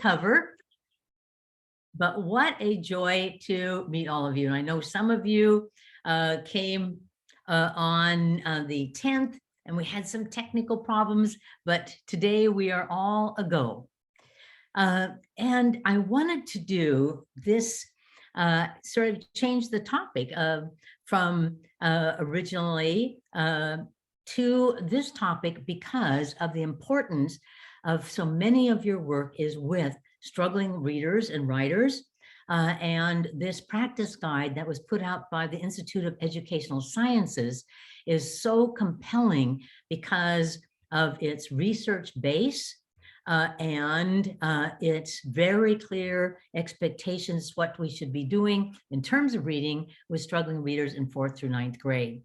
cover. But what a joy to meet all of you. And I know some of you came on the 10th, and we had some technical problems, but today we are all a go. And I wanted to do this, sort of change the topic from originally to this topic because of the importance of so many of your work is with struggling readers and writers. And this practice guide that was put out by the Institute of Educational Sciences is so compelling because of its research base and its very clear expectations, what we should be doing in terms of reading with struggling readers in 4th through 9th grade.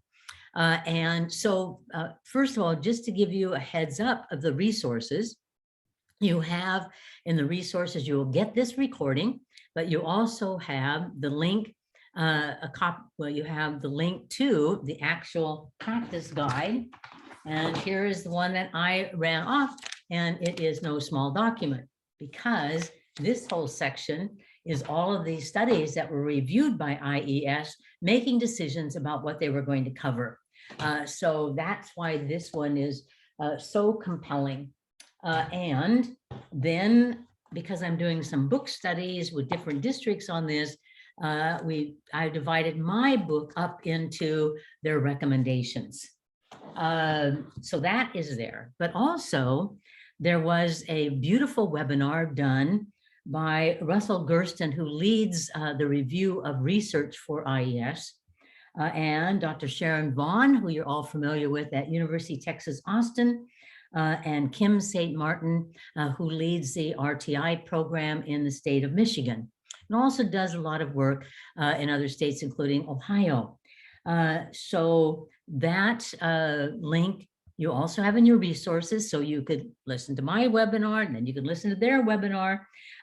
And so first of all, just to give you a heads up of the resources, you have in the resources, you will get this recording, but you also have the link, you have the link to the actual practice guide. And here is the one that I ran off, and it is no small document because this whole section is all of these studies that were reviewed by IES, making decisions about what they were going to cover. So that's why this one is so compelling. And then because I'm doing some book studies with different districts on this, I divided my book up into their recommendations. So that is there, but also there was a beautiful webinar done by Russell Gersten, who leads the review of research for IES, and Dr. Sharon Vaughn, who you're all familiar with at University of Texas, Austin, and Kim St. Martin, who leads the RTI program in the state of Michigan, and also does a lot of work in other states, including Ohio. So that link you also have in your resources, so you could listen to my webinar, and then you can listen to their webinar.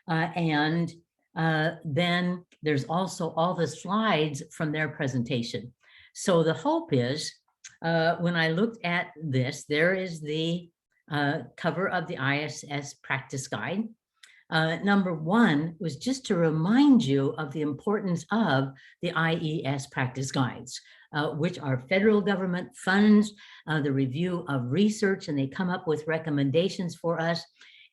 And then there's also all the slides from their presentation. So the hope is, when I looked at this, there is the cover of the IES Practice Guide. Number one was just to remind you of the importance of the IES Practice Guides, which are federal government funds, the review of research, and they come up with recommendations for us.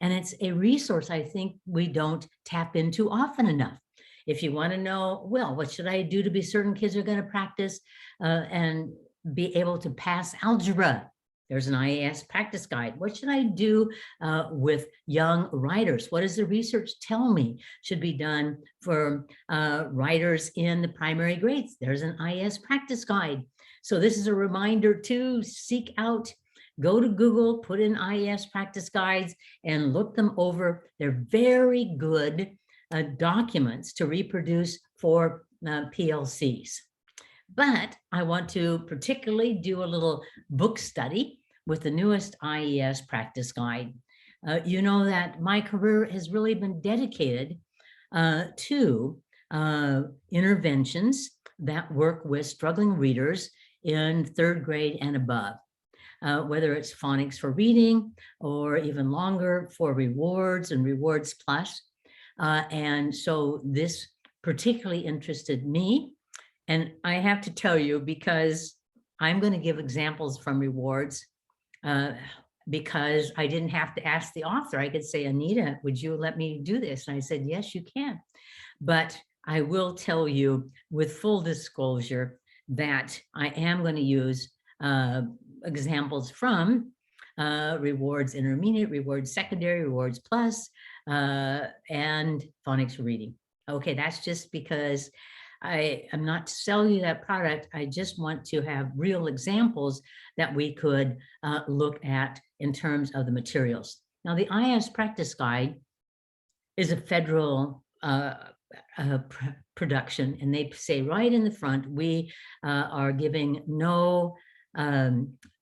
And it's a resource I think we don't tap into often enough. If you want to know, well, what should I do to be certain kids are going to practice and be able to pass algebra? There's an IES practice guide. What should I do with young writers? What does the research tell me should be done for writers in the primary grades? There's an IES practice guide. So this is a reminder to seek out, go to Google, put in IES practice guides and look them over. They're very good documents to reproduce for PLCs. But I want to particularly do a little book study with the newest IES practice guide. You know that my career has really been dedicated to interventions that work with struggling readers in 3rd grade and above, whether it's phonics for reading or even longer for rewards and rewards plus. And so this particularly interested me. And I have to tell you, because I'm going to give examples from rewards, because I didn't have to ask the author. I could say, Anita, would you let me do this? And I said, yes, you can. But I will tell you with full disclosure that I am going to use examples from rewards intermediate, rewards secondary, rewards plus, and phonics for reading. Okay, that's just because I am not to sell you that product. I just want to have real examples that we could look at in terms of the materials. Now, the IES Practice Guide is a federal production, and they say right in the front, we are giving no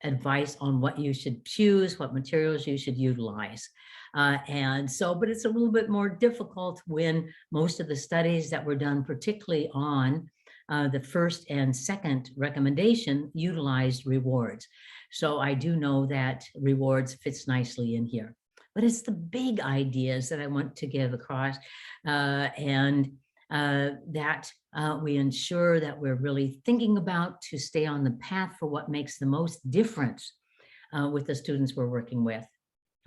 advice on what you should choose, what materials you should utilize. And so, but it's a little bit more difficult when most of the studies that were done, particularly on the 1st and 2nd recommendation, utilized rewards. So I do know that rewards fits nicely in here. but it's the big ideas that I want to give across, and that we ensure that we're really thinking about to stay on the path for what makes the most difference with the students we're working with.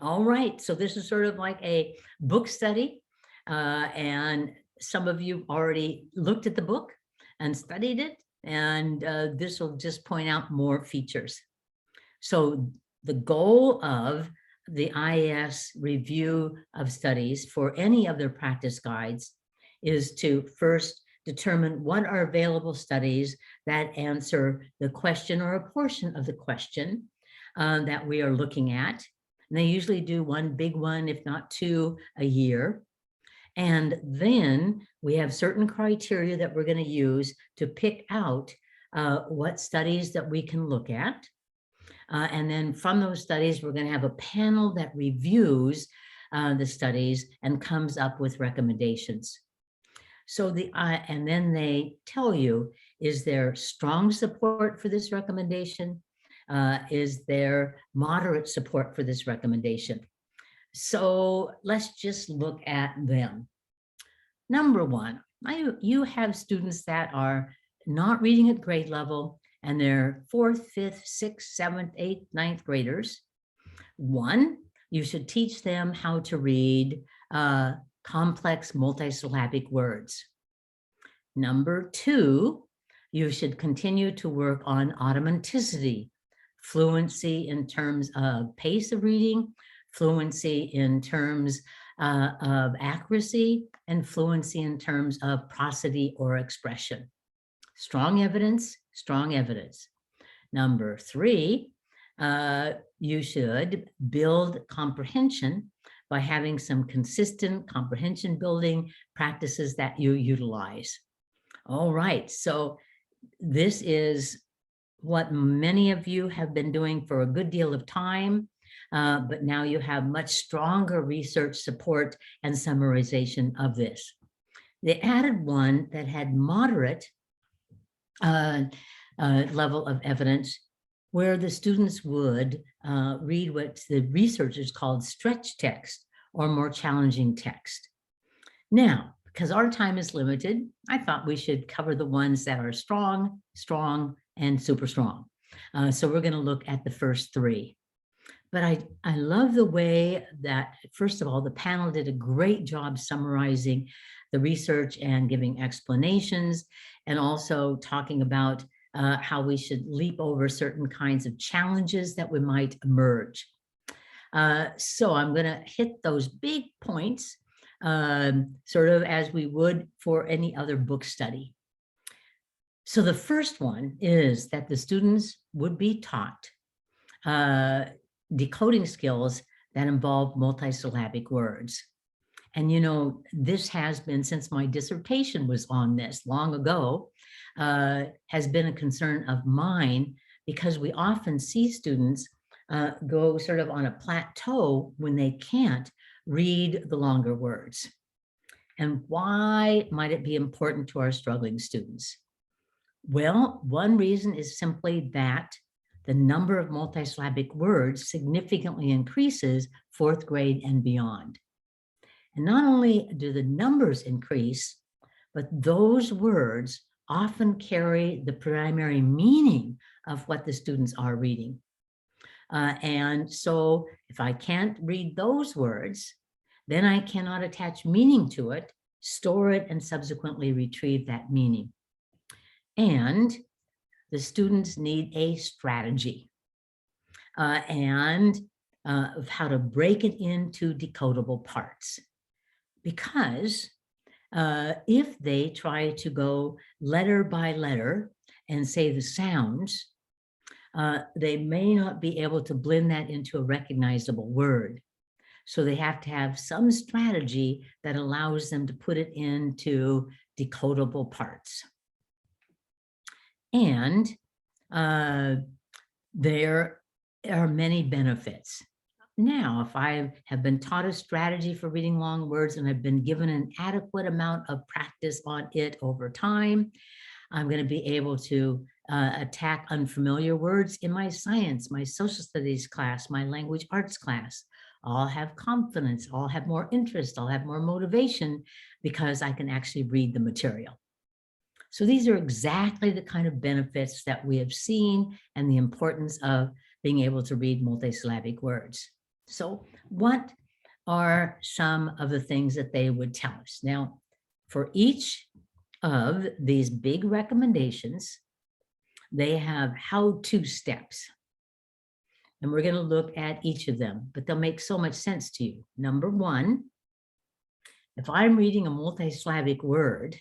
All right, so this is sort of like a book study, and some of you already looked at the book and studied it, and this will just point out more features. So the goal of the IES review of studies for any of their practice guides is to first determine what are available studies that answer the question or a portion of the question that we are looking at. And they usually do one big one, if not two, a year. And then we have certain criteria that we're going to use to pick out what studies that we can look at. And then from those studies, we're going to have a panel that reviews the studies and comes up with recommendations. So and then they tell you, is there strong support for this recommendation? Is there moderate support for this recommendation? So let's just look at them. Number one, you have students that are not reading at grade level, and they're 4th, 5th, 6th, 7th, 8th, 9th graders. One, you should teach them how to read complex multisyllabic words. Number two, you should continue to work on automaticity, fluency in terms of pace of reading, fluency in terms of accuracy, and fluency in terms of prosody or expression. Strong evidence, strong evidence. Number three, you should build comprehension by having some consistent comprehension building practices that you utilize. All right, so this is what many of you have been doing for a good deal of time, but now you have much stronger research support and summarization of this. They added one that had moderate level of evidence, where the students would read what the researchers called stretch text or more challenging text. Now, because our time is limited, I thought we should cover the ones that are strong, strong, and super strong. So we're going to look at the first three. But I love the way that, first of all, the panel did a great job summarizing the research and giving explanations, and also talking about how we should leap over certain kinds of challenges that we might emerge. So I'm going to hit those big points sort of as we would for any other book study. So the first one is that the students would be taught decoding skills that involve multisyllabic words. And, you know, this has been, since my dissertation was on this long ago, has been a concern of mine, because we often see students go sort of on a plateau when they can't read the longer words. And why might it be important to our struggling students? Well, one reason is simply that the number of multisyllabic words significantly increases 4th grade and beyond. And not only do the numbers increase, but those words often carry the primary meaning of what the students are reading. And so if I can't read those words, then I cannot attach meaning to it, store it, and subsequently retrieve that meaning. And the students need a strategy of how to break it into decodable parts. Because if they try to go letter by letter and say the sounds, they may not be able to blend that into a recognizable word. So they have to have some strategy that allows them to put it into decodable parts. And there are many benefits. Now, if I have been taught a strategy for reading long words and I've been given an adequate amount of practice on it over time, I'm going to be able to attack unfamiliar words in my science, my social studies class, my language arts class. I'll have confidence, I'll have more interest, I'll have more motivation because I can actually read the material. So these are exactly the kind of benefits that we have seen and the importance of being able to read multisyllabic words. So what are some of the things that they would tell us? Now, for each of these big recommendations, they have how-to steps. And we're going to look at each of them, but they'll make so much sense to you. Number one, if I'm reading a multisyllabic word,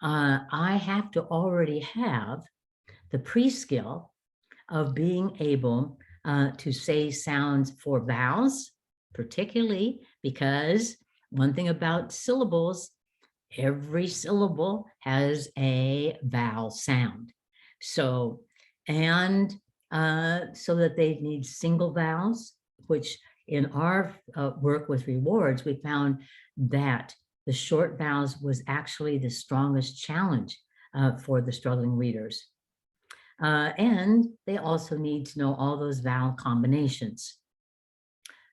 I have to already have the pre-skill of being able to say sounds for vowels, particularly because one thing about syllables, every syllable has a vowel sound. So, and so that they need single vowels, which in our work with rewards, we found that the short vowels was actually the strongest challenge for the struggling readers. And they also need to know all those vowel combinations.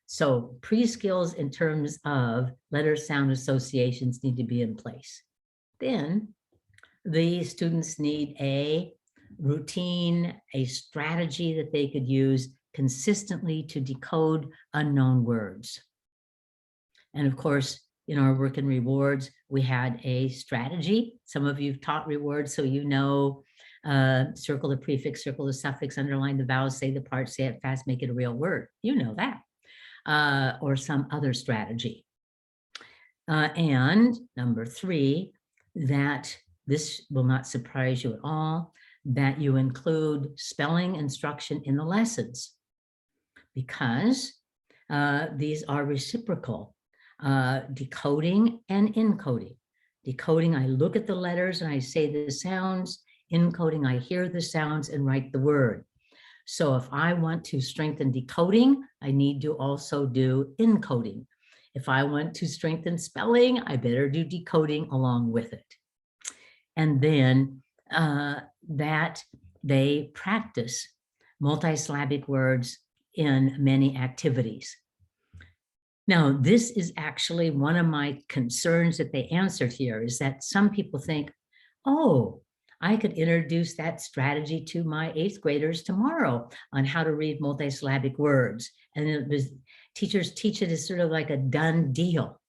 So pre-skills in terms of letter sound associations need to be in place. Then the students need a routine, a strategy that they could use consistently to decode unknown words. And of course, in our work in rewards, we had a strategy. Some of you have taught rewards, so you know, circle the prefix, circle the suffix, underline the vowels, say the part, say it fast, make it a real word. You know that, or some other strategy. And number three, that this will not surprise you at all, that you include spelling instruction in the lessons, because these are reciprocal, decoding and encoding. Decoding, I look at the letters and I say the sounds. Encoding, I hear the sounds and write the word. So if I want to strengthen decoding, I need to also do encoding. If I want to strengthen spelling, I better do decoding along with it. And then that they practice multisyllabic words in many activities. Now, this is actually one of my concerns that they answered here, is that some people think, oh, I could introduce that strategy to my 8th graders tomorrow on how to read multisyllabic words. And it was, teachers teach it as sort of like a done deal.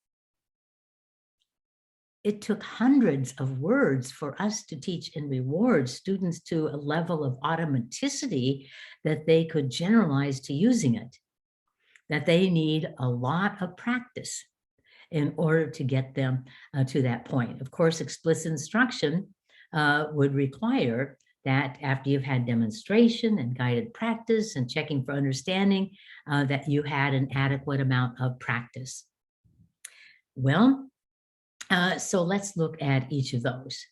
It took hundreds of words for us to teach and reward students to a level of automaticity that they could generalize to using it, that they need a lot of practice in order to get them to that point. Of course, explicit instruction would require that after you've had demonstration and guided practice and checking for understanding, that you had an adequate amount of practice. Well, so let's look at each of those.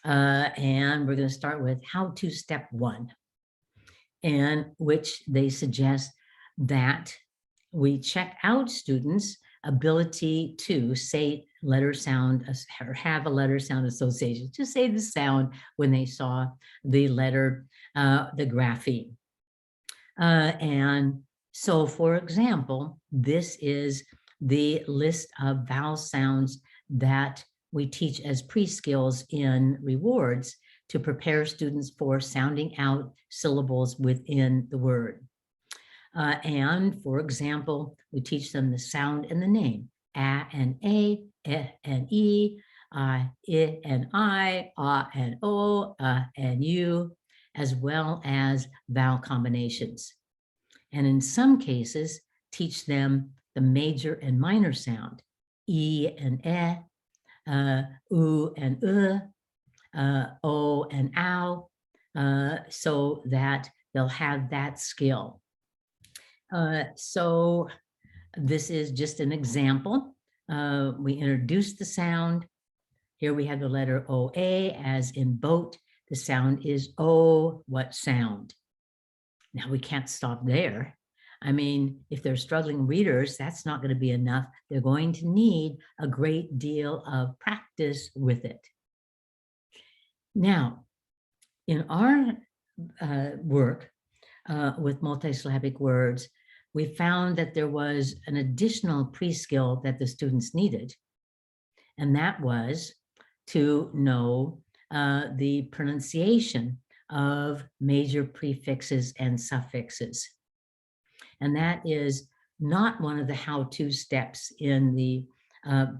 And we're going to start with how-to step 1, in which they suggest that we check out students' ability to say letter sound or have a letter sound association, to say the sound when they saw the letter, the grapheme. And so, for example, this is the list of vowel sounds that we teach as pre-skills in rewards to prepare students for sounding out syllables within the word. And for example, we teach them the sound and the name, a and a, and e, I and I, and o, and u, as well as vowel combinations. And in some cases, teach them the major and minor sound, e and u and o and ow, so that they'll have that skill. So this is just an example. We introduced the sound. Here we have the letter OA, as in boat. The sound is O, what sound? Now we can't stop there. I mean, if they're struggling readers, that's not going to be enough. They're going to need a great deal of practice with it. Now, in our work with multisyllabic words, we found that there was an additional pre-skill that the students needed, and that was to know the pronunciation of major prefixes and suffixes. And that is not one of the how-to steps in the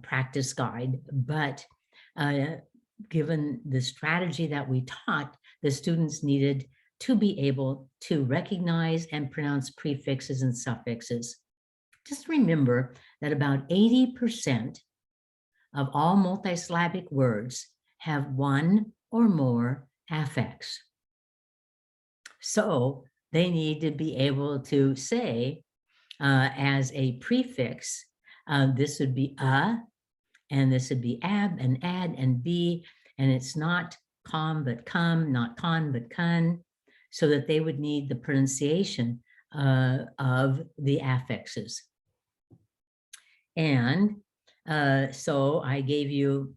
practice guide, but given the strategy that we taught, the students needed to be able to recognize and pronounce prefixes and suffixes. Just remember that about 80% of all multisyllabic words have one or more affixes. So they need to be able to say as a prefix, this would be and this would be ab and ad and be, and it's not com but come, not con but kun, so that they would need the pronunciation of the affixes. And so I gave you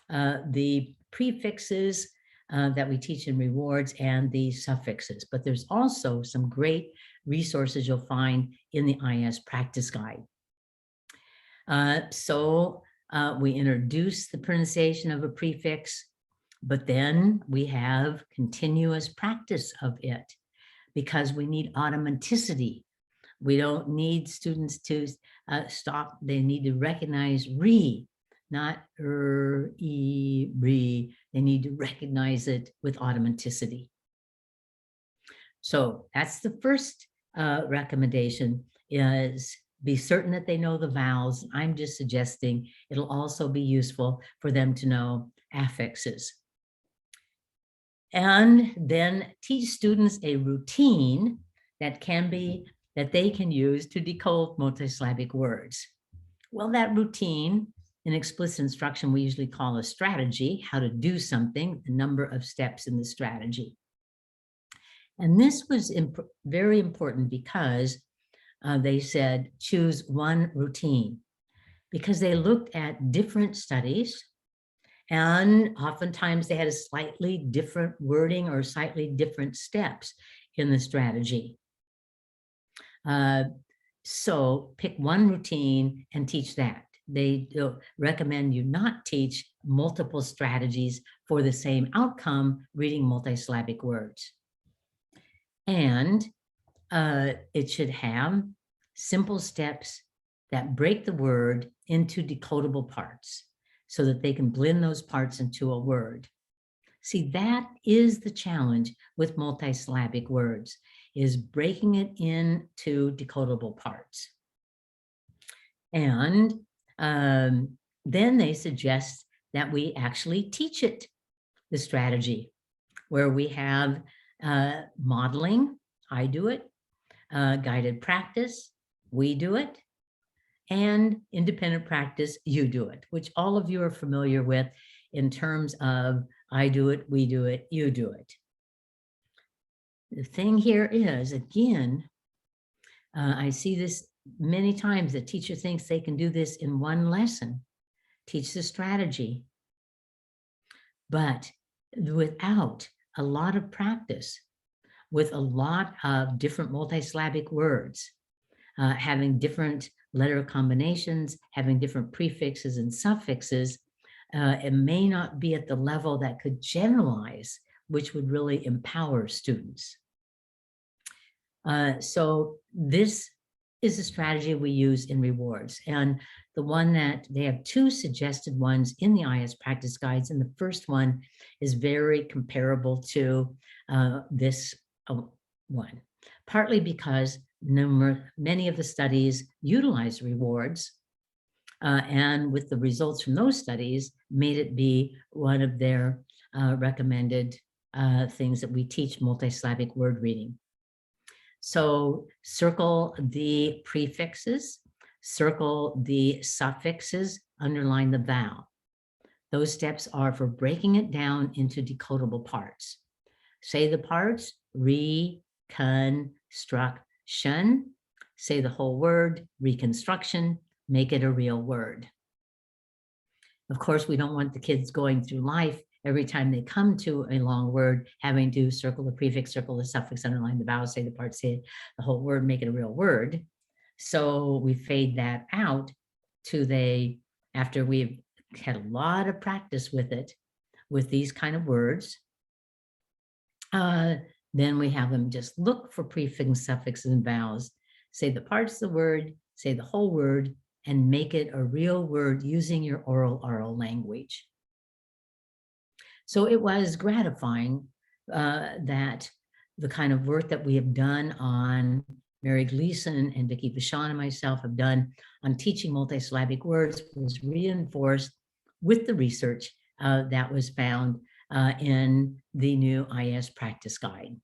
the prefixes that we teach in rewards and the suffixes, but there's also some great resources you'll find in the IES Practice Guide. So we introduce the pronunciation of a prefix, but then we have continuous practice of it because we need automaticity. We don't need students to stop. They need to recognize re, not e, re. They need to recognize it with automaticity. So that's the first recommendation, is be certain that they know the vowels. I'm just suggesting it'll also be useful for them to know affixes. And then teach students a routine that they can use to decode multisyllabic words. Well, that routine in explicit instruction, we usually call a strategy, how to do something, the number of steps in the strategy. And this was very important because they said, choose one routine, because they looked at different studies and oftentimes they had a slightly different wording or slightly different steps in the strategy. So pick one routine and teach that. They recommend you not teach multiple strategies for the same outcome, reading multisyllabic words. And it should have simple steps that break the word into decodable parts so that they can blend those parts into a word. See, that is the challenge with multisyllabic words, is breaking it into decodable parts. And then they suggest that we actually teach it, the strategy, where we have modeling, I do it, guided practice, we do it, and independent practice, you do it, which all of you are familiar with in terms of I do it, we do it, you do it. The thing here is, again, I see this many times, the teacher thinks they can do this in one lesson, teach the strategy. But without a lot of practice, with a lot of different multisyllabic words, having different letter combinations, having different prefixes and suffixes, it may not be at the level that could generalize, which would really empower students. So this is a strategy we use in rewards. And the one that they have two suggested ones in the IES practice guides. And the first one is very comparable to this one, partly because many of the studies utilize rewards, and with the results from those studies made it be one of their recommended things that we teach multisyllabic word reading. So circle the prefixes, circle the suffixes, underline the vowel. Those steps are for breaking it down into decodable parts. Say the parts, reconstruction. Say the whole word, reconstruction, make it a real word. Of course, we don't want the kids going through life every time they come to a long word, having to circle the prefix, circle the suffix, underline the vowel, say the part, say the whole word, make it a real word. So we fade that out to after we've had a lot of practice with it, with these kind of words, then we have them just look for prefix, suffixes, and vowels, say the parts of the word, say the whole word, and make it a real word using your oral language. So it was gratifying that the kind of work that we have done on Mary Gleason and Vicki Vachon and myself have done on teaching multisyllabic words was reinforced with the research that was found in the new IES Practice Guide.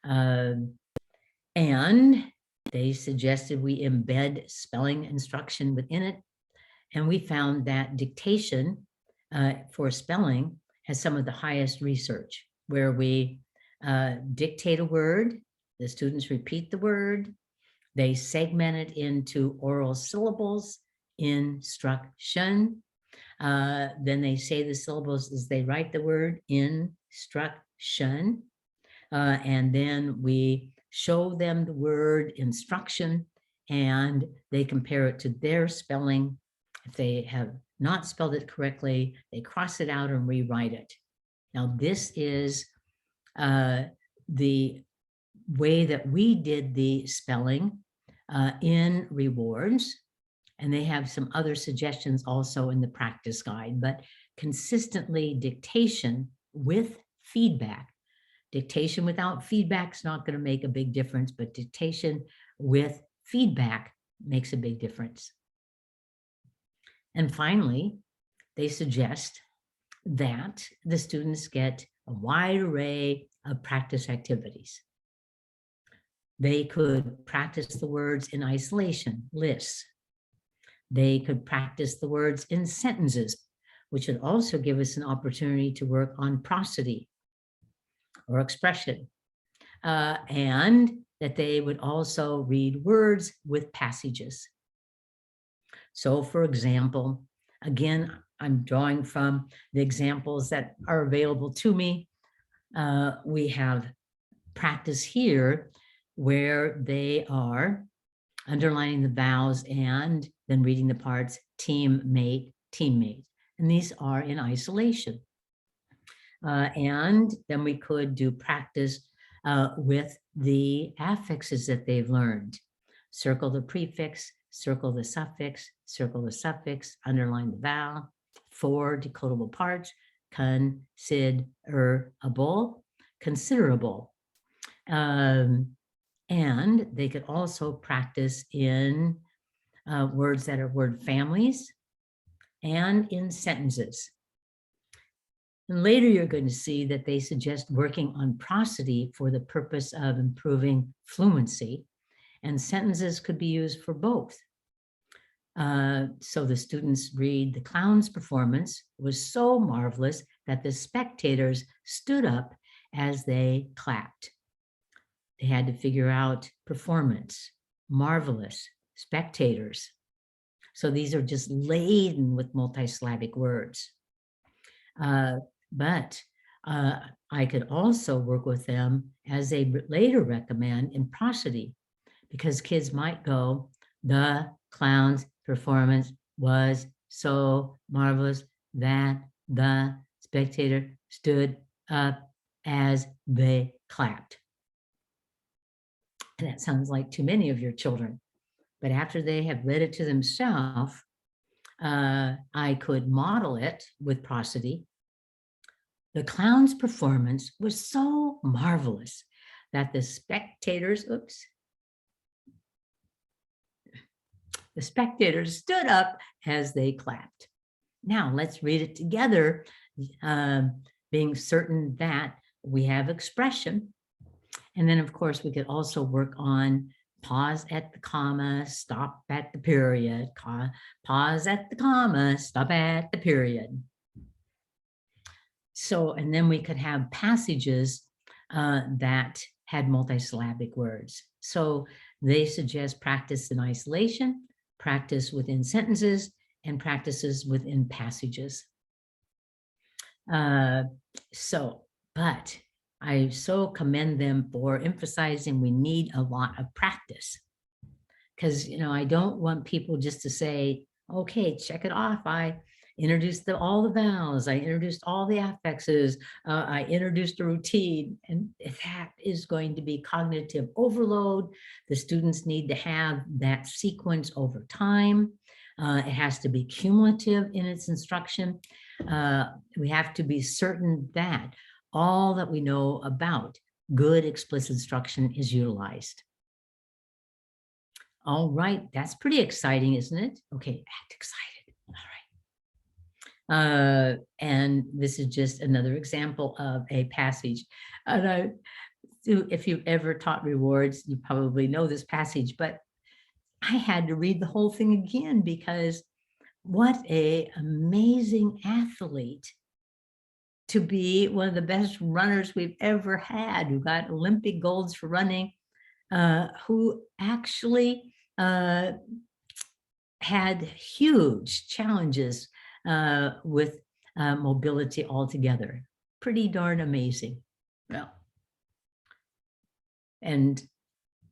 And they suggested we embed spelling instruction within it. And we found that dictation for spelling has some of the highest research, where we dictate a word, the students repeat the word, they segment it into oral syllables, instruction. Then they say the syllables as they write the word, instruction. And then we show them the word instruction, and they compare it to their spelling. If they have not spelled it correctly, they cross it out and rewrite it. Now, this is the way that we did the spelling in rewards. And they have some other suggestions also in the practice guide, but consistently dictation with feedback. Dictation without feedback is not going to make a big difference, but dictation with feedback makes a big difference. And finally, they suggest that the students get a wide array of practice activities. They could practice the words in isolation, lists. They could practice the words in sentences, which would also give us an opportunity to work on prosody or expression, and that they would also read words with passages. So, for example, again, I'm drawing from the examples that are available to me. We have practice here where they are underlining the vowels and then reading the parts, teammate, teammate. And these are in isolation. And then we could do practice with the affixes that they've learned. Circle the prefix, circle the suffix, underline the vowel. 4 decodable parts, considerable, considerable. And they could also practice in words that are word families and in sentences. And later you're going to see that they suggest working on prosody for the purpose of improving fluency, and sentences could be used for both. So the students read, the clown's performance was so marvelous that the spectators stood up as they clapped. They had to figure out performance, marvelous, spectators. So these are just laden with multisyllabic words. But I could also work with them, as they later recommend, in prosody, because kids might go, the clown's performance was so marvelous that the spectator stood up as they clapped. And that sounds like too many of your children. But after they have read it to themselves, I could model it with prosody. The clown's performance was so marvelous that the spectators stood up as they clapped. Now let's read it together, being certain that we have expression. And then, of course, we could also work on pause at the comma, stop at the period, pause at the comma, stop at the period. So, and then we could have passages that had multisyllabic words. So they suggest practice in isolation, practice within sentences, and practices within passages. But I so commend them for emphasizing we need a lot of practice. Because, I don't want people just to say, okay, check it off. I introduced all the vowels. I introduced all the affixes. I introduced a routine. And that is going to be cognitive overload. The students need to have that sequence over time. It has to be cumulative in its instruction. We have to be certain that all that we know about good explicit instruction is utilized. All right, that's pretty exciting, isn't it? Okay, act excited. All right. And this is just another example of a passage. And if you've ever taught rewards, you probably know this passage, but I had to read the whole thing again because what an amazing athlete to be one of the best runners we've ever had, who got Olympic golds for running, who actually had huge challenges with mobility altogether. Pretty darn amazing. Well, and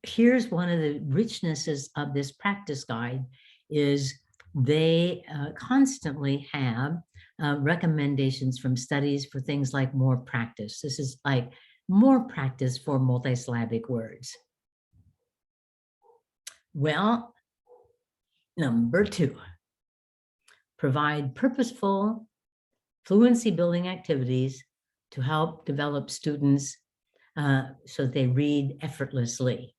here's one of the richnesses of this practice guide is they constantly have recommendations from studies for things like more practice. This is like more practice for multisyllabic words. Well, number 2, provide purposeful fluency building activities to help develop students so they read effortlessly.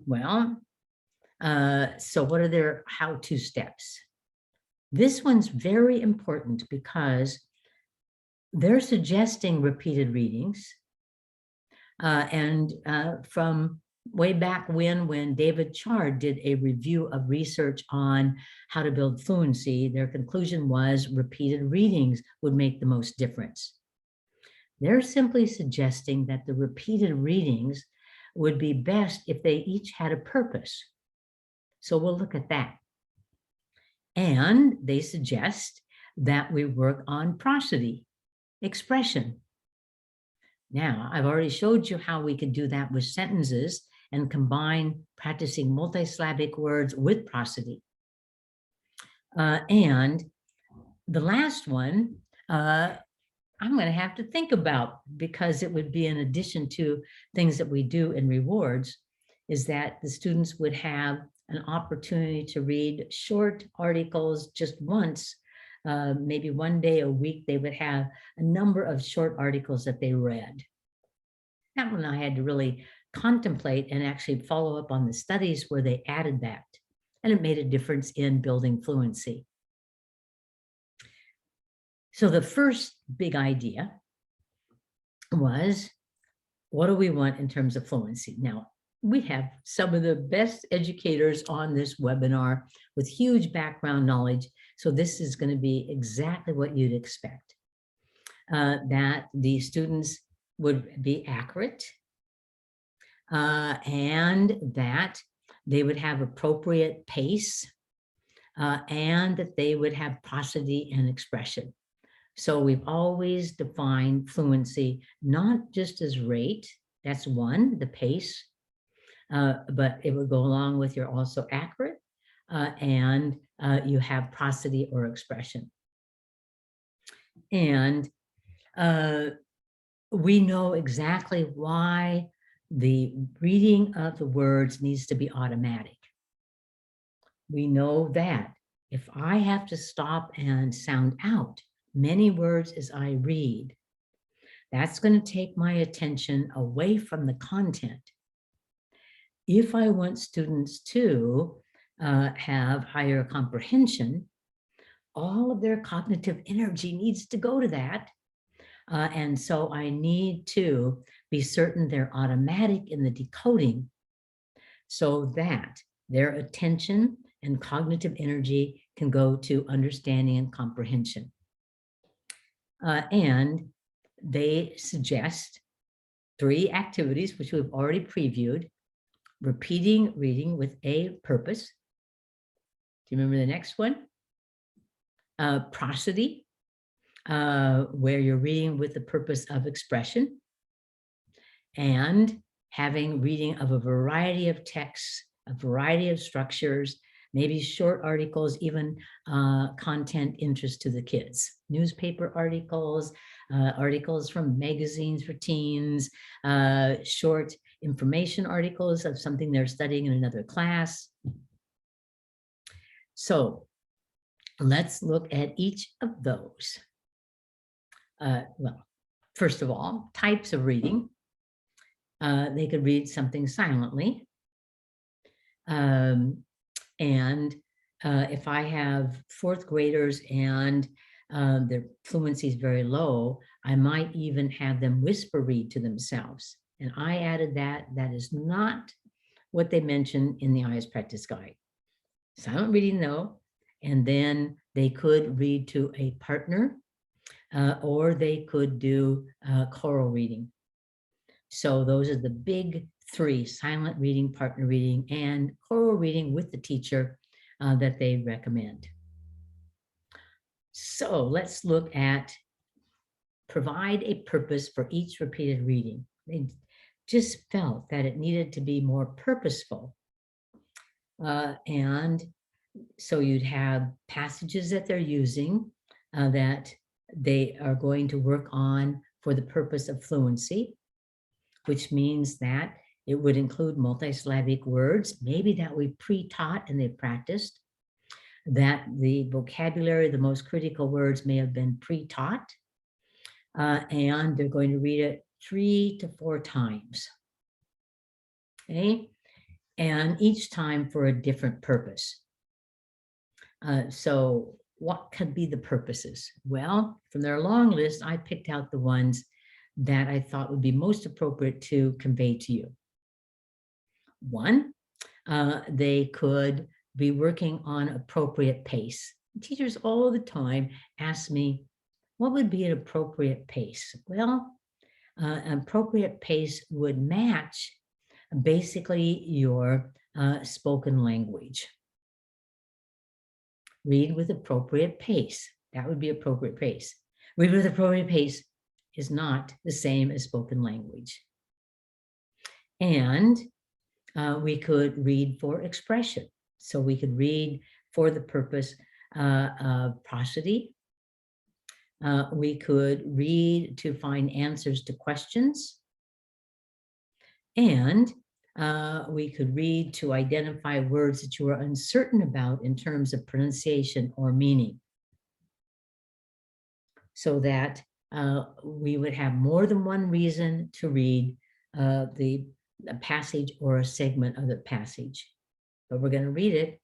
Well, so what are their how-to steps? This one's very important because they're suggesting repeated readings. From way back when David Chard did a review of research on how to build fluency, their conclusion was repeated readings would make the most difference. They're simply suggesting that the repeated readings would be best if they each had a purpose. So we'll look at that. And they suggest that we work on prosody, expression. Now, I've already showed you how we could do that with sentences and combine practicing multisyllabic words with prosody. And the last one, I'm going to have to think about because it would be in addition to things that we do in rewards, is that the students would have an opportunity to read short articles just once. Maybe one day a week, they would have a number of short articles that they read. That one I had to really contemplate and actually follow up on the studies where they added that. And it made a difference in building fluency. So the first big idea was, what do we want in terms of fluency? Now, we have some of the best educators on this webinar with huge background knowledge. So this is going to be exactly what you'd expect. That the students would be accurate and that they would have appropriate pace and that they would have prosody and expression. So we've always defined fluency not just as rate, that's one, the pace, but it would go along with you're also accurate and you have prosody or expression. And we know exactly why the reading of the words needs to be automatic. We know that if I have to stop and sound out many words as I read, that's going to take my attention away from the content. If I want students to have higher comprehension, all of their cognitive energy needs to go to that. And so I need to be certain they're automatic in the decoding so that their attention and cognitive energy can go to understanding and comprehension. And they suggest 3 activities, which we've already previewed: repeating reading with a purpose. Do you remember the next one? Prosody, where you're reading with the purpose of expression and having reading of a variety of texts, a variety of structures, maybe short articles, even content interest to the kids, newspaper articles, articles from magazines for teens, short information articles of something they're studying in another class. So let's look at each of those. Well, first of all, types of reading. They could read something silently. And if I have fourth graders and their fluency is very low, I might even have them whisper read to themselves. And I added that. That is not what they mention in the IES Practice Guide. Silent reading, though, and then they could read to a partner, or they could do choral reading. So those are the big three: silent reading, partner reading, and choral reading with the teacher that they recommend. So let's look at provide a purpose for each repeated reading. They just felt that it needed to be more purposeful. And so you'd have passages that they're using that they are going to work on for the purpose of fluency, which means that it would include multisyllabic words, maybe that we pre-taught and they've practiced, that the vocabulary, the most critical words may have been pre-taught, and they're going to read it 3 to 4 times, okay? And each time for a different purpose. So what could be the purposes? Well, from their long list, I picked out the ones that I thought would be most appropriate to convey to you. One, they could be working on appropriate pace. Teachers all the time ask me, what would be an appropriate pace? Well, an appropriate pace would match basically your spoken language. Read with appropriate pace. That would be appropriate pace. Read with appropriate pace is not the same as spoken language. And we could read for expression. So we could read for the purpose of prosody. We could read to find answers to questions. And we could read to identify words that you are uncertain about in terms of pronunciation or meaning, so that we would have more than one reason to read the passage or a segment of the passage. But we're going to read it.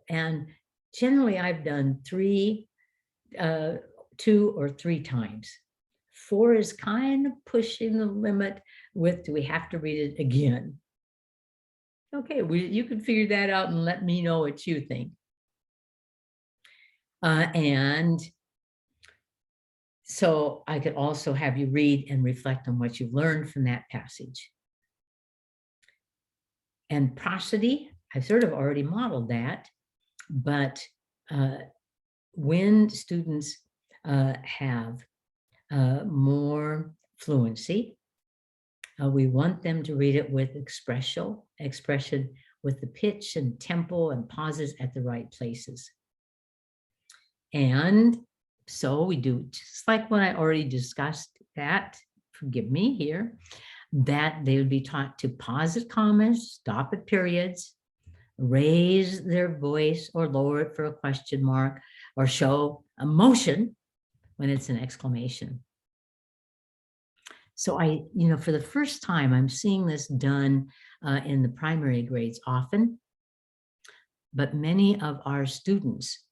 And generally, I've done 2 or 3 times. 4 is kind of pushing the limit with, do we have to read it again? Okay, you can figure that out and let me know what you think. And so I could also have you read and reflect on what you've learned from that passage. And prosody, I've sort of already modeled that, but when students have more fluency, we want them to read it with expression with the pitch and tempo and pauses at the right places. And so we do just like what I already discussed, that, forgive me here, that they would be taught to pause at commas, stop at periods, raise their voice or lower it for a question mark, or show emotion when it's an exclamation. So for the first time, I'm seeing this done in the primary grades often, but many of our students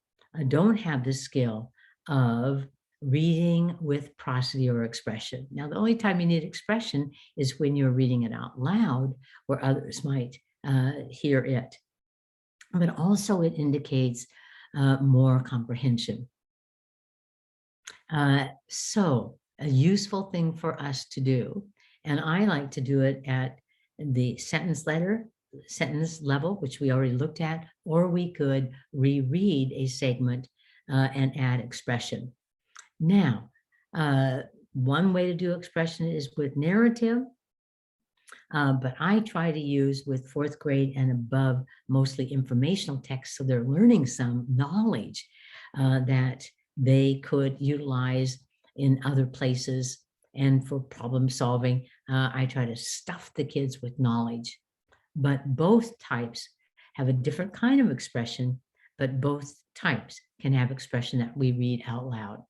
don't have the skill of reading with prosody or expression. Now, the only time you need expression is when you're reading it out loud, where others might hear it. But also it indicates more comprehension. So a useful thing for us to do, and I like to do it at the sentence level, which we already looked at, or we could reread a segment and add expression. Now, one way to do expression is with narrative, but I try to use with fourth grade and above, mostly informational text, so they're learning some knowledge that they could utilize in other places. And for problem solving, I try to stuff the kids with knowledge. But both types have a different kind of expression, but both types can have expression that we read out loud.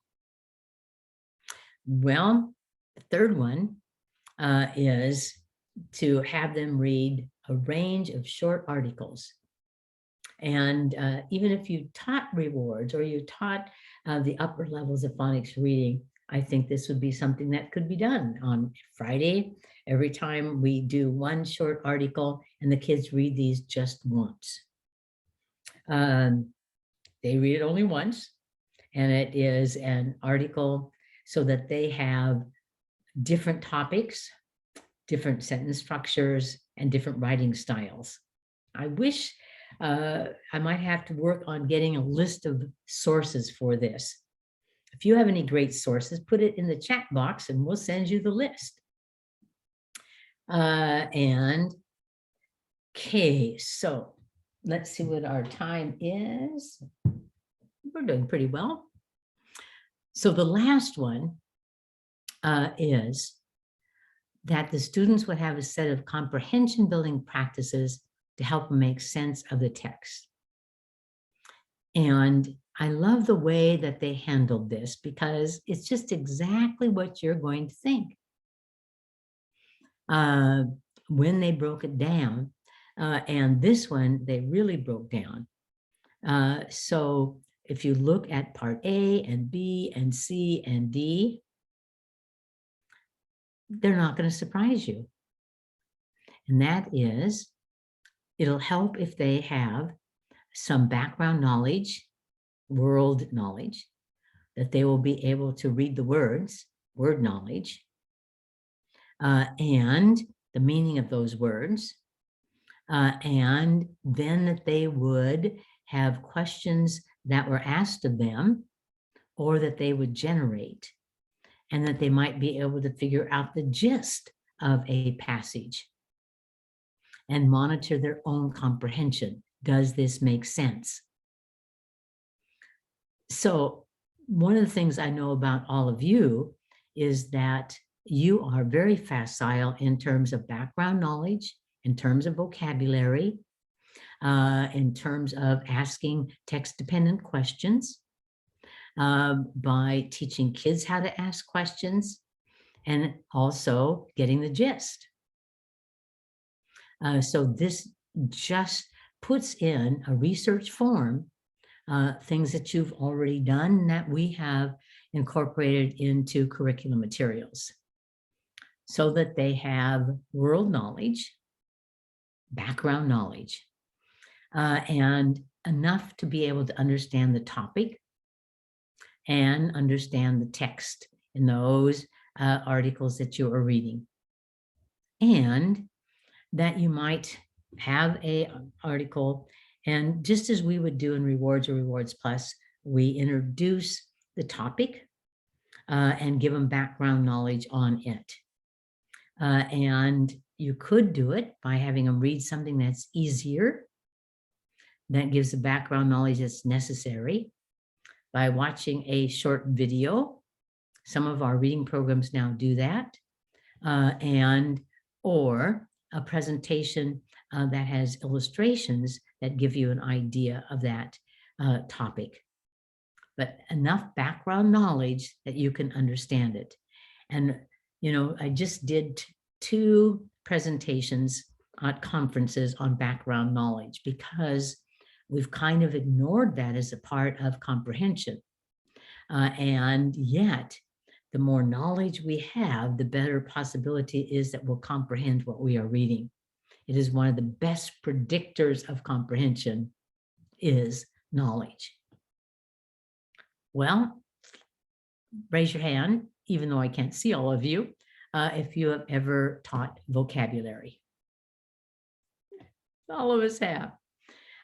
Well, the third one is to have them read a range of short articles. And even if you taught rewards or you taught the upper levels of phonics reading, I think this would be something that could be done on Friday. Every time we do one short article and the kids read these just once. They read it only once, and it is an article so that they have different topics, different sentence structures, and different writing styles. I wish I might have to work on getting a list of sources for this. If you have any great sources, put it in the chat box and we'll send you the list. Okay, so let's see what our time is. We're doing pretty well. So the last one is that the students would have a set of comprehension building practices to help them make sense of the text. And I love the way that they handled this because it's just exactly what you're going to think. When they broke it down, and this one, they really broke down. So if you look at part A and B and C and D, they're not going to surprise you. And that is, it'll help if they have some background knowledge, world knowledge, that they will be able to read the words, word knowledge, and the meaning of those words, and then that they would have questions that were asked of them or that they would generate, and that they might be able to figure out the gist of a passage and monitor their own comprehension. Does this make sense? So one of the things I know about all of you is that you are very facile in terms of background knowledge, in terms of vocabulary, in terms of asking text-dependent questions, by teaching kids how to ask questions, and also getting the gist. So this just puts in a research form things that you've already done that we have incorporated into curriculum materials so that they have world knowledge, background knowledge, and enough to be able to understand the topic and understand the text in those articles that you are reading. And that you might have an article, and just as we would do in Rewards or Rewards Plus, we introduce the topic and give them background knowledge on it. And you could do it by having them read something that's easier, that gives the background knowledge that's necessary, by watching a short video. Some of our reading programs now do that, or a presentation that has illustrations that give you an idea of that topic, but enough background knowledge that you can understand it. And, you know, I just did 2 presentations at conferences on background knowledge because we've kind of ignored that as a part of comprehension. And yet, the more knowledge we have, the better possibility is that we'll comprehend what we are reading. It is one of the best predictors of comprehension is knowledge. Well, raise your hand, even though I can't see all of you, if you have ever taught vocabulary. All of us have.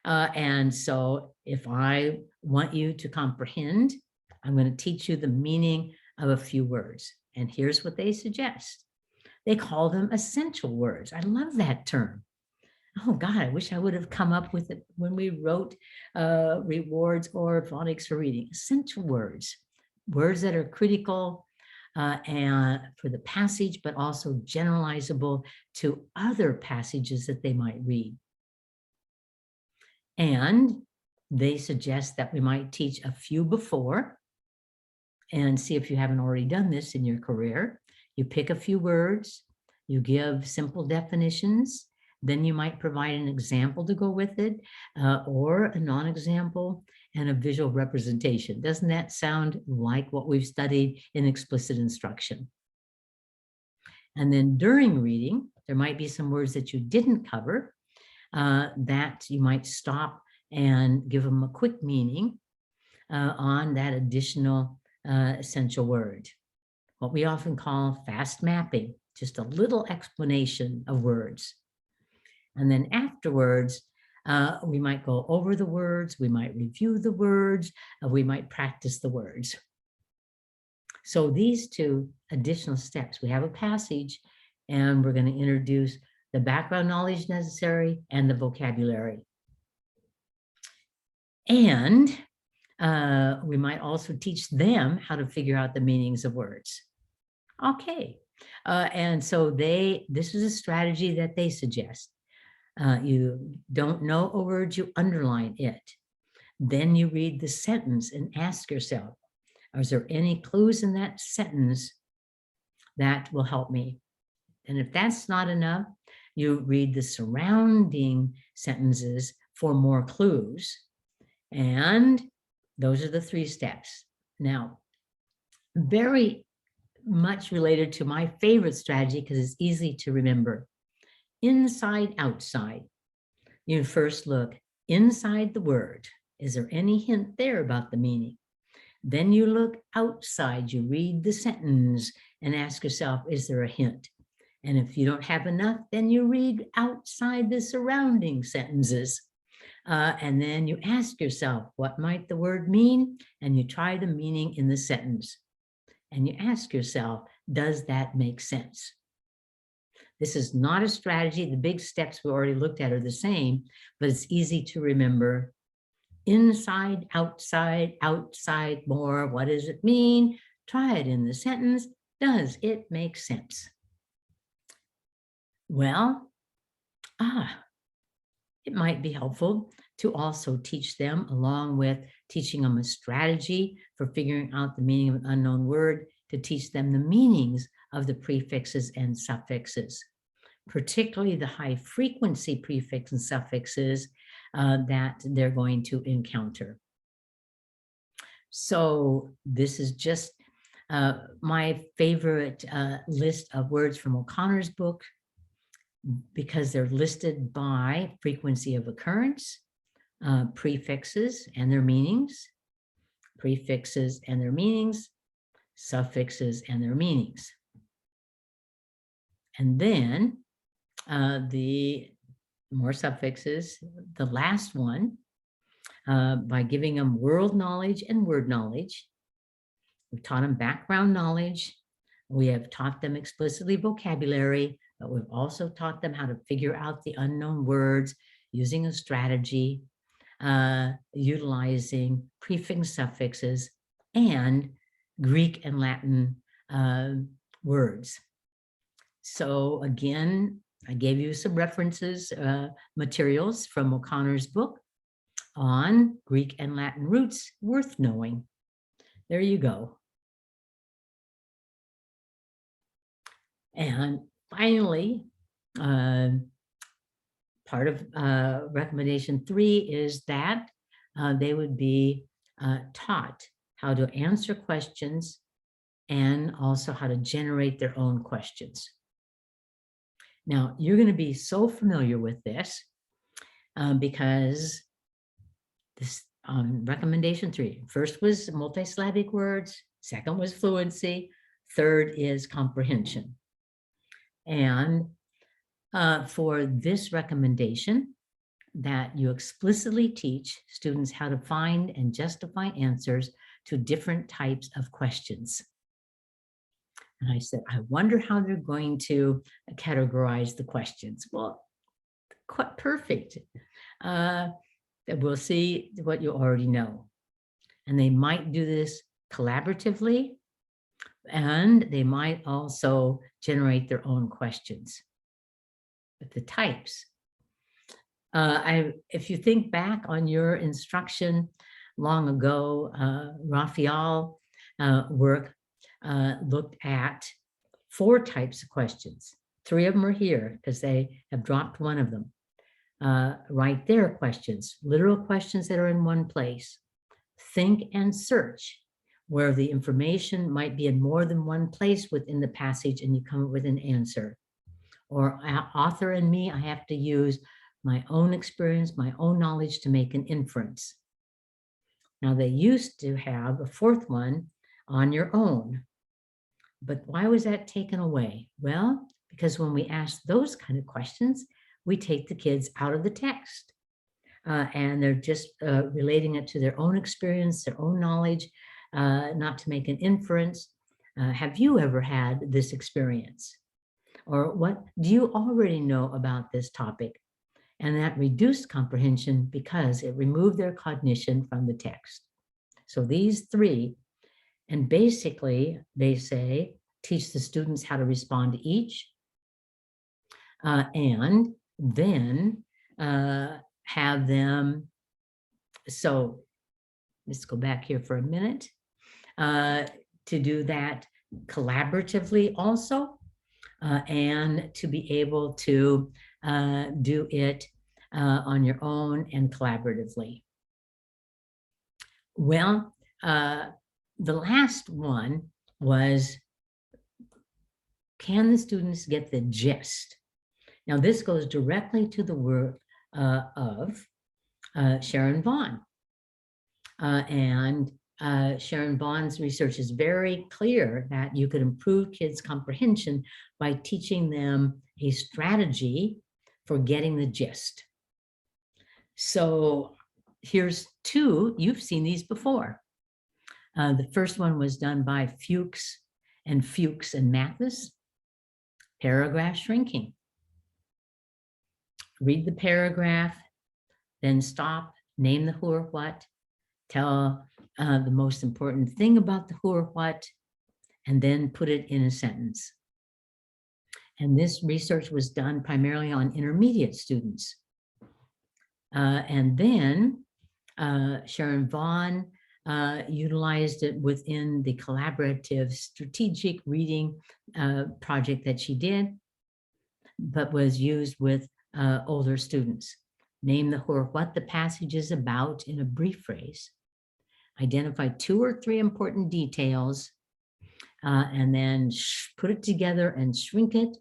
And so if I want you to comprehend I'm going to teach you the meaning of a few words. And here's what they suggest. They call them essential words. I love that term. Oh God, I wish I would have come up with it when we wrote rewards or phonics for reading. Essential words, words that are critical and for the passage, but also generalizable to other passages that they might read. And they suggest that we might teach a few before and see if you haven't already done this in your career. You pick a few words, you give simple definitions, then you might provide an example to go with it, or a non-example and a visual representation. Doesn't that sound like what we've studied in explicit instruction? And then during reading, there might be some words that you didn't cover that you might stop and give them a quick meaning on that additional essential word. What we often call fast mapping, just a little explanation of words. And then afterwards, we might go over the words, we might review the words, we might practice the words. So these two additional steps, we have a passage and we're going to introduce the background knowledge necessary and the vocabulary. And we might also teach them how to figure out the meanings of words. Okay. And so this is a strategy that they suggest. You don't know a word, you underline it. Then you read the sentence and ask yourself, is there any clues in that sentence that will help me? And if that's not enough, you read the surrounding sentences for more clues. And those are the 3 steps. Now, very much related to my favorite strategy because it's easy to remember. Inside, outside. You first look inside the word. Is there any hint there about the meaning? Then you look outside, you read the sentence and ask yourself, is there a hint? And if you don't have enough, then you read outside the surrounding sentences. And then you ask yourself, what might the word mean? And you try the meaning in the sentence. And you ask yourself, does that make sense? This is not a strategy. The big steps we already looked at are the same, but it's easy to remember. Inside, outside, outside more. What does it mean? Try it in the sentence. Does it make sense? Well, it might be helpful to also teach them, along with teaching them a strategy for figuring out the meaning of an unknown word, to teach them the meanings of the prefixes and suffixes, particularly the high frequency prefix and suffixes that they're going to encounter. So this is just my favorite list of words from O'Connor's book, because they're listed by frequency of occurrence, prefixes and their meanings, prefixes and their meanings, suffixes and their meanings. And then the more suffixes, the last one, by giving them world knowledge and word knowledge. We've taught them background knowledge. We have taught them explicitly vocabulary, but we've also taught them how to figure out the unknown words using a strategy, utilizing prefix suffixes and Greek and Latin words. So again, I gave you some references, materials from O'Connor's book on Greek and Latin roots worth knowing. There you go. And finally, part of recommendation 3 is that they would be taught how to answer questions and also how to generate their own questions. Now, you're going to be so familiar with this because this recommendation 3, first was multisyllabic words, second was fluency, third is comprehension. And for this recommendation, that you explicitly teach students how to find and justify answers to different types of questions. And I said, I wonder how they're going to categorize the questions. Well, quite perfect. We'll see what you already know. And they might do this collaboratively, and they might also generate their own questions. But the types, if you think back on your instruction long ago, Raphael work looked at 4 types of questions. 3 of them are here because they have dropped one of them. Right there, questions, literal questions that are in one place. Think and search, where the information might be in more than one place within the passage and you come up with an answer. Or author and me, I have to use my own experience, my own knowledge to make an inference. Now, they used to have a 4th one, on your own. But why was that taken away? Well, because when we ask those kind of questions, we take the kids out of the text. And they're just relating it to their own experience, their own knowledge, not to make an inference. Have you ever had this experience? Or what do you already know about this topic? And that reduced comprehension because it removed their cognition from the text. So these 3, and basically they say, teach the students how to respond to each, and then have them, so let's go back here for a minute, to do that collaboratively also, and to be able to do it on your own and collaboratively. Well, the last one was, can the students get the gist? Now, this goes directly to the work of Sharon Vaughn. And Sharon Vaughn's research is very clear that you could improve kids' comprehension by teaching them a strategy for getting the gist. So here's 2. You've seen these before. The first one was done by Fuchs and Mathis. Paragraph shrinking. Read the paragraph, then stop, name the who or what, tell the most important thing about the who or what, and then put it in a sentence. And this research was done primarily on intermediate students. And then Sharon Vaughn utilized it within the collaborative strategic reading project that she did, but was used with older students. Name the who or what the passage is about in a brief phrase. Identify 2 or 3 important details, and then put it together and shrink it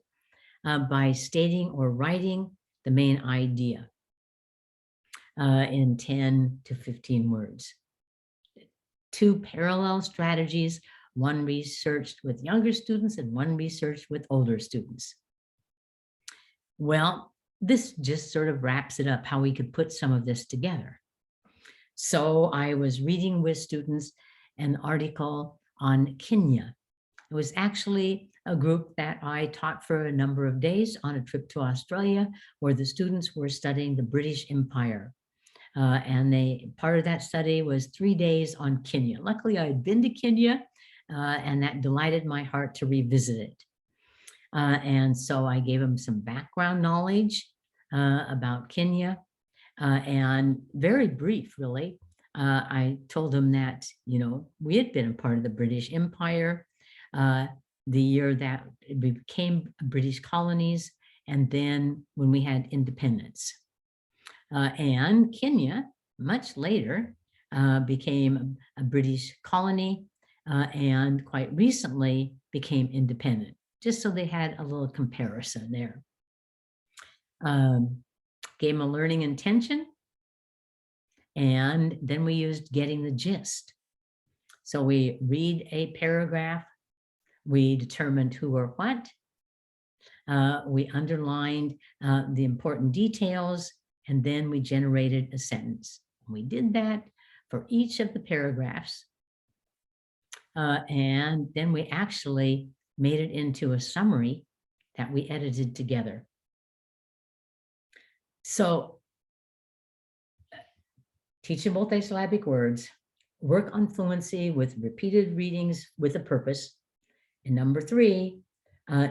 by stating or writing the main idea in 10 to 15 words. 2 parallel strategies, one researched with younger students and one researched with older students. Well, this just sort of wraps it up, how we could put some of this together. So I was reading with students an article on Kenya. It was actually a group that I taught for a number of days on a trip to Australia, where the students were studying the British Empire. And part of that study was 3 days on Kenya. Luckily, I had been to Kenya, and that delighted my heart to revisit it. And so I gave them some background knowledge about Kenya, and very brief, really. I told them that, we had been a part of the British Empire, the year that we became British colonies, and then when we had independence. And Kenya, much later, became a British colony, and quite recently became independent, just so they had a little comparison there. Gave them a learning intention, and then we used getting the gist. So we read a paragraph, we determined who or what, we underlined the important details, and then we generated a sentence. We did that for each of the paragraphs, And then we actually made it into a summary that we edited together. So teach them multisyllabic words, work on fluency with repeated readings with a purpose. And number 3,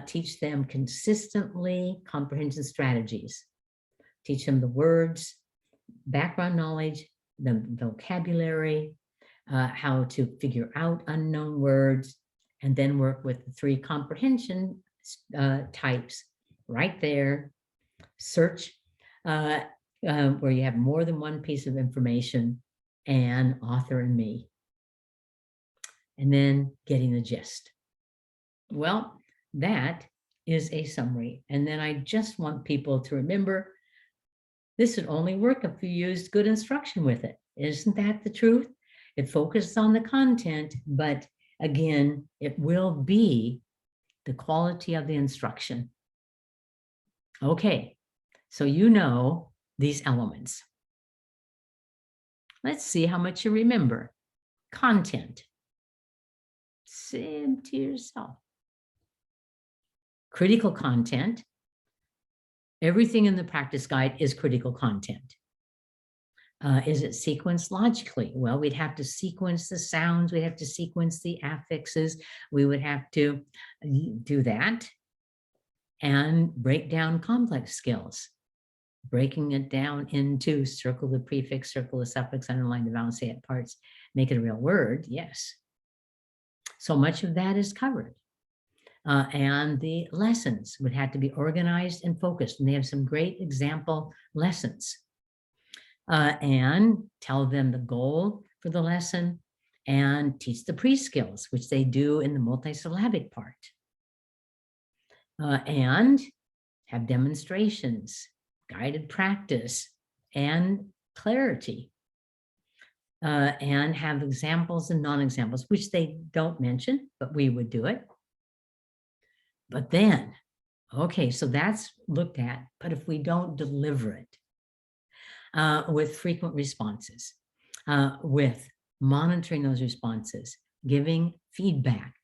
teach them consistently comprehension strategies. Teach them the words, background knowledge, the vocabulary, how to figure out unknown words, and then work with the 3 comprehension types right there. Search where you have more than one piece of information, and author and me. And then getting the gist. Well, that is a summary. And then I just want people to remember this would only work if you used good instruction with it. Isn't that the truth? It focuses on the content, but again, it will be the quality of the instruction. Okay, so you know these elements. Let's see how much you remember. Content. Say to yourself. Critical content. Everything in the practice guide is critical content. Is it sequenced logically? Well, we'd have to sequence the sounds. We'd have to sequence the affixes. We would have to do that and break down complex skills. Breaking it down into circle the prefix, circle the suffix, underline the vowel, say it parts, make it a real word. Yes. So much of that is covered. And the lessons would have to be organized and focused. And they have some great example lessons. And tell them the goal for the lesson and teach the pre-skills, which they do in the multisyllabic part. And have demonstrations, guided practice, and clarity. And have examples and non-examples, which they don't mention, but we would do it. But then, okay, so that's looked at, but if we don't deliver it with frequent responses, with monitoring those responses, giving feedback,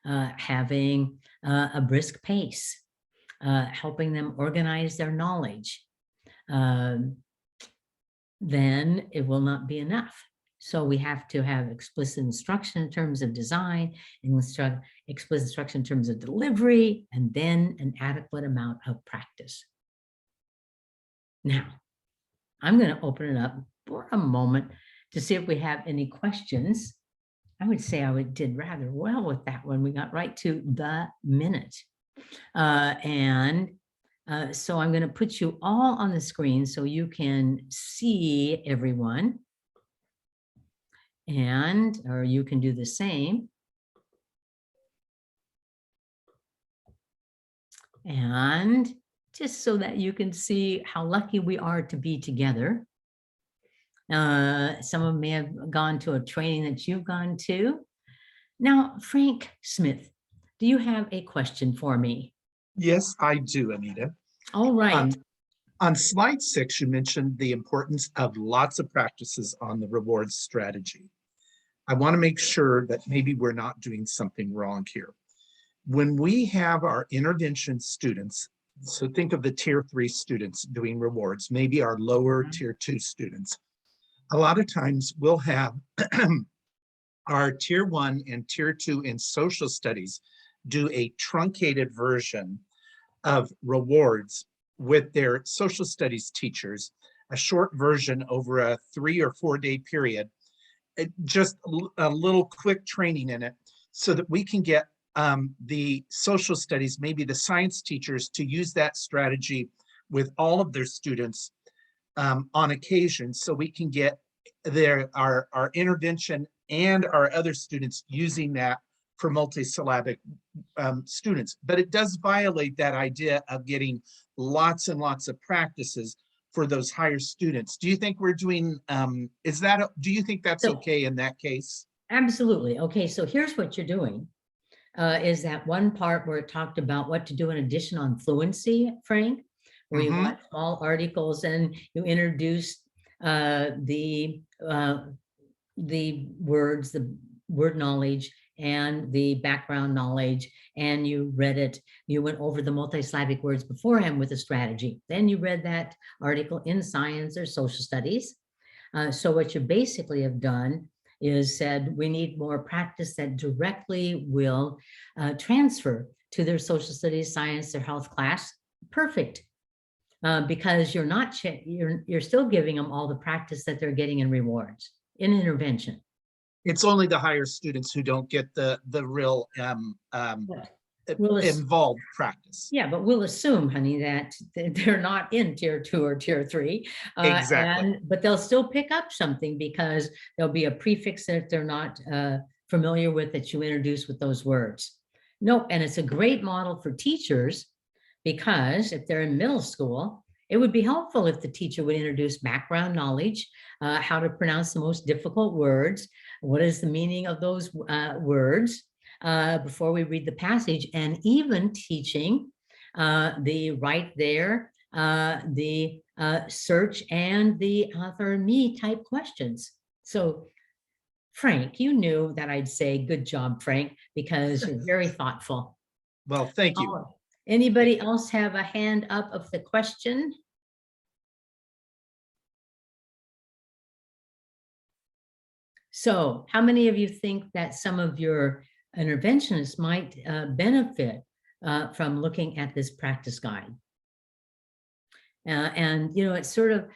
having a brisk pace, helping them organize their knowledge, then it will not be enough. So we have to have explicit instruction in terms of design, and explicit instruction in terms of delivery, and then an adequate amount of practice. Now, I'm going to open it up for a moment to see if we have any questions. I would say I did rather well with that one. We got right to the minute. So I'm going to put you all on the screen so you can see everyone. Or you can do the same. And just so that you can see how lucky we are to be together. Some of them may have gone to a training that you've gone to. Now, Frank Smith, do you have a question for me? Yes, I do, Anita. All right. On slide 6, you mentioned the importance of lots of practices on the rewards strategy. I want to make sure that maybe we're not doing something wrong here. When we have our intervention students, so think of the tier 3 students doing rewards, maybe our lower tier 2 students. A lot of times we'll have our tier 1 and tier 2 in social studies do a truncated version of rewards with their social studies teachers, a short version over a 3 or 4 day period, just a little quick training in it so that we can get the social studies, maybe the science teachers, to use that strategy with all of their students on occasion, so we can get our intervention and our other students using that for multisyllabic students. But it does violate that idea of getting lots and lots of practices for those higher students. Do you think we're doing, do you think that's okay in that case? Absolutely. Okay, so here's what you're doing. Is that one part where it talked about what to do in addition on fluency, Frank, where you want small articles and you introduced the words, the word knowledge, and the background knowledge, and you read it. You went over the multisyllabic words beforehand with a strategy. Then you read that article in science or social studies. So what you basically have done is said, we need more practice that directly will transfer to their social studies, science, their health class. Perfect. Because you're not, you're still giving them all the practice that they're getting in rewards, in intervention. It's only the higher students who don't get the real involved practice. Yeah, but we'll assume, honey, that they're not in tier 2 or tier 3. Exactly. But they'll still pick up something because there'll be a prefix that they're not familiar with that you introduce with those words. Nope, and it's a great model for teachers, because if they're in middle school, it would be helpful if the teacher would introduce background knowledge, how to pronounce the most difficult words, what is the meaning of those words before we read the passage, and even teaching the right there, the search and the author and me type questions. So Frank, you knew that I'd say good job, Frank, because you're very thoughtful. Well, thank you. Anybody else have a hand up of the question? So how many of you think that some of your interventionists might benefit from looking at this practice guide? And, you know, it's sort of,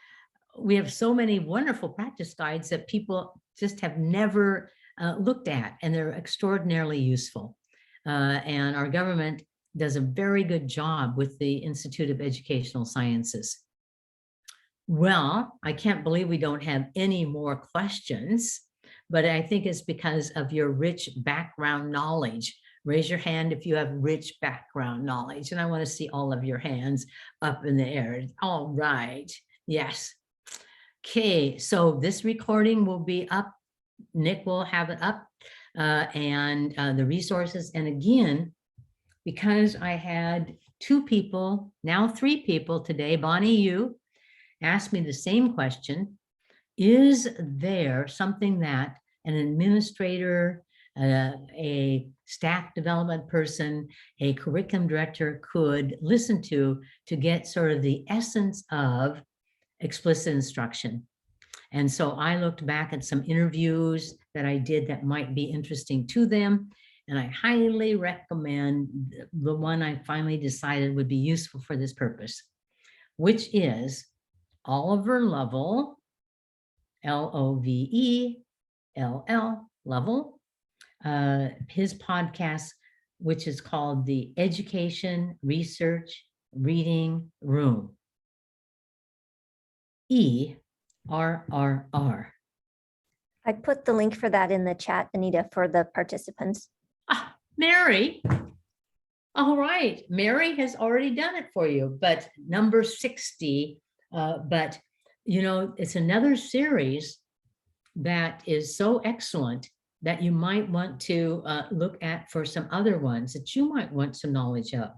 we have so many wonderful practice guides that people just have never looked at, and they're extraordinarily useful. And our government does a very good job with the Institute of Educational Sciences. Well, I can't believe we don't have any more questions, but I think it's because of your rich background knowledge. Raise your hand if you have rich background knowledge, and I want to see all of your hands up in the air. All right, yes. Okay, so this recording will be up. Nick will have it up, and the resources. And again, because I had 2 people, now 3 people today, Bonnie, you asked me the same question. Is there something that an administrator, a staff development person, a curriculum director could listen to get sort of the essence of explicit instruction? And so I looked back at some interviews that I did that might be interesting to them. And I highly recommend the one I finally decided would be useful for this purpose, which is Oliver Lovell, L-O-V-E-L-L, Lovell, his podcast, which is called the Education Research Reading Room. ERRR. I put the link for that in the chat, Anita, for the participants. Ah, Mary. All right, Mary has already done it for you, but number 60, but you know, it's another series that is so excellent that you might want to look at for some other ones that you might want some knowledge of.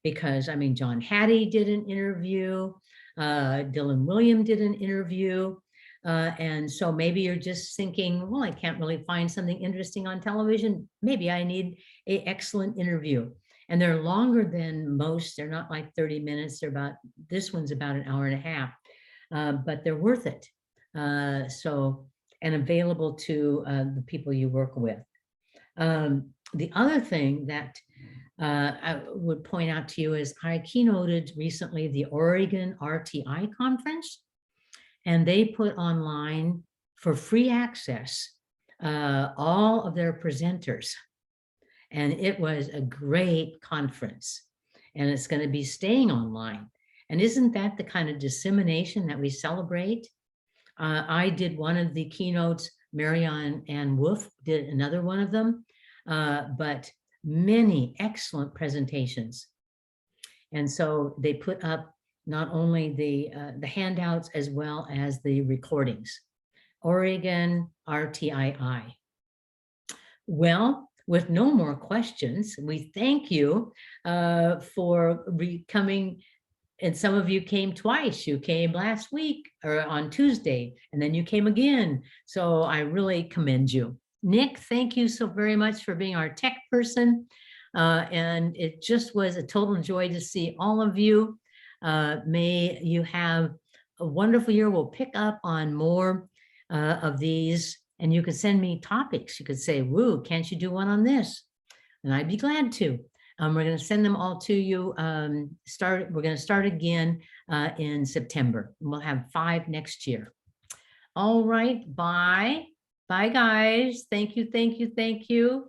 Because I mean, John Hattie did an interview, Dylan William did an interview, and so maybe you're just thinking, well, I can't really find something interesting on television. Maybe I need an excellent interview. And they're longer than most. They're not like 30 minutes. They're about, this one's about an hour and a half, but they're worth it. So, and available to the people you work with. The other thing that I would point out to you is I keynoted recently the Oregon RTI conference, and they put online for free access all of their presenters. And it was a great conference, and it's going to be staying online. And isn't that the kind of dissemination that we celebrate? I did one of the keynotes, Marianne Ann Wolf did another one of them, but many excellent presentations. And so they put up not only the handouts as well as the recordings. Oregon RTII. Well, with no more questions, we thank you for coming. And some of you came twice. You came last week or on Tuesday, and then you came again. So I really commend you. Nick, thank you so very much for being our tech person. And it just was a total joy to see all of you. May you have a wonderful year. We'll pick up on more of these, and you can send me topics. You could say, woo, can't you do one on this? And I'd be glad to. We're going to send them all to you. We're going to start again in September. We'll have 5 next year. All right, bye. Bye, guys. Thank you, thank you, thank you.